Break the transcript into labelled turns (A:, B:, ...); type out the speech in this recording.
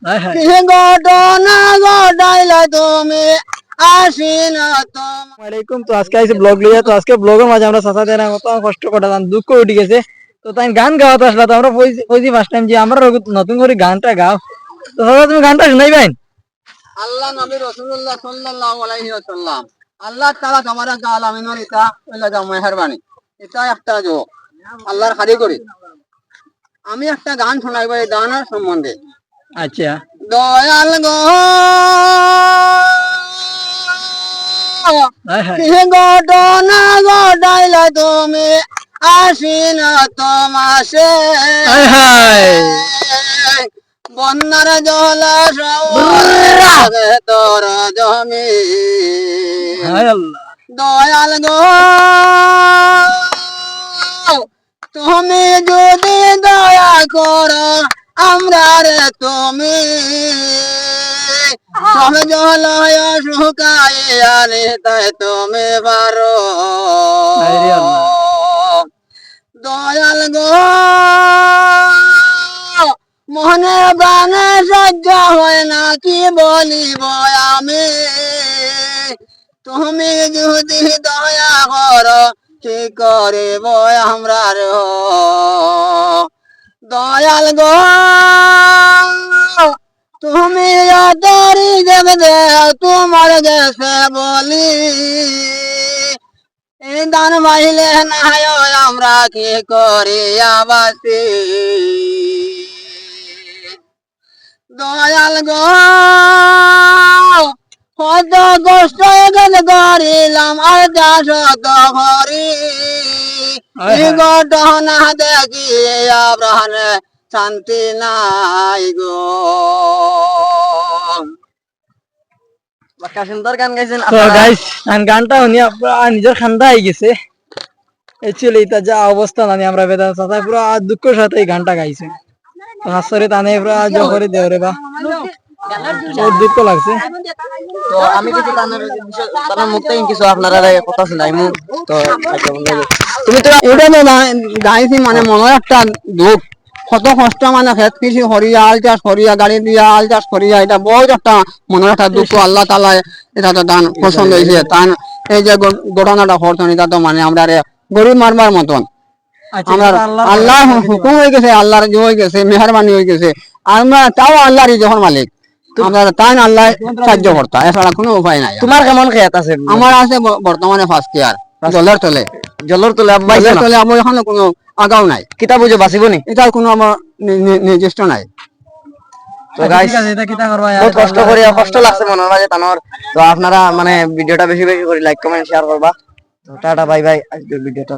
A: কি ঘটনা ঘটাইলা তুমি আসি না তোমার। তো আজকে আইছি ব্লগ লিয়ে। তো আজকে ব্লগের মাঝে আমরা চাচা দেনা কত কষ্ট করে দুঃখ উঠে গেছে। তো তাই গান গাওয়াতে আসলা। তো আমরা কইছি ফার্স্ট টাইম যে আমরা নতুন করে গানটা গাও। তো দাদা তুমি গানটা শুনাইবেন? আল্লাহ নবী রাসূলুল্লাহ সাল্লাল্লাহু আলাইহি ওয়াসাল্লাম আল্লাহ তাআলা তোমারা আলামিনের এটা লাগা মেহেরবানি। এটা একটা জো আল্লাহর খালি করি। আমি একটা গান শোনাইব এই গানের সম্বন্ধে। আচ্ছা। দয়াল গো কি ঘটনা ঘটাইলা তুমি আসি না তোমাসে। বন্যার জল তোর জমি। দয়াল গো তুমি যদি দয়া করো আমরা রে তুমি সব জলয় শুকাইয়া তাই তুমি পারো। দয়াল গো মনে প্রাণে সহ্য হয় না কি বলিব আমি। তুমি যদি দয়া করো কি করিব আমরা রে। দয়াল গো তুমি তরি দেবে তোমার গেছে বলি এই দান মাইলে না আমরা কি করি আবাসি। দয়াল গো কত কষ্ট করিলাম আর চাষ করি ঘটনা দেখি প্রাণে শান্তি নাই গো। সুন্দর গান গাইছেন গানটা উনি নিজের খান্দা হয়ে গেছে। একচুয়ালি এটা যা অবস্থা নানি আমরা বেদা চাচা পুরো দুঃখের সাথে এই গানটা গাইছে। হাসরে টানে পুরো জহরে দেওরে বা বহুত দুঃখ লাগছে। তো আমি কিছু তার মুখতে কিছু আপনারা কথা শুনাইমু। তো তুমি তো এটা তো গাইছি মানে মনের একটা দুঃখ কত কষ্ট মানে খেত কৃষি হরিয়া আল চাষ করিয়া গাড়ি দিয়া আল চাষ করিয়া এটা বহুত একটা মনের একটা দুঃখ। আল্লাহ তাআলা এটা তো দান পছন্দ হয়েছে। তান এই যে ঘটনাটা করছেন এটা তো মানে আমরা গরিব মারবার মতন আমরা আল্লাহ হুকুম হয়ে গেছে আল্লাহর হয়ে গেছে মেহরবানি হয়ে গেছে। আমরা তাও আল্লাহরই যখন মালিক আমরা তাই আল্লাহ সাহায্য করতা এছাড়া কোনো উপায় নাই। তোমার কেমন খেত আছে? আমার আছে বর্তমানে ফার্স্ট ইয়ার জলের তলে। জলের তলে আমার এখানে কোনো আগাও নাই। কিতা বুঝে বাঁচিব নি এটার কোনো আমার নির্দিষ্ট নাই। তো গাইস বহুত কষ্ট লাগছে মনের মাঝে তানোর। তো আপনারা মানে ভিডিওটা বেশি বেশি করে লাইক কমেন্ট শেয়ার করবা। তো টাটা বাই বাই। আজকের ভিডিওটা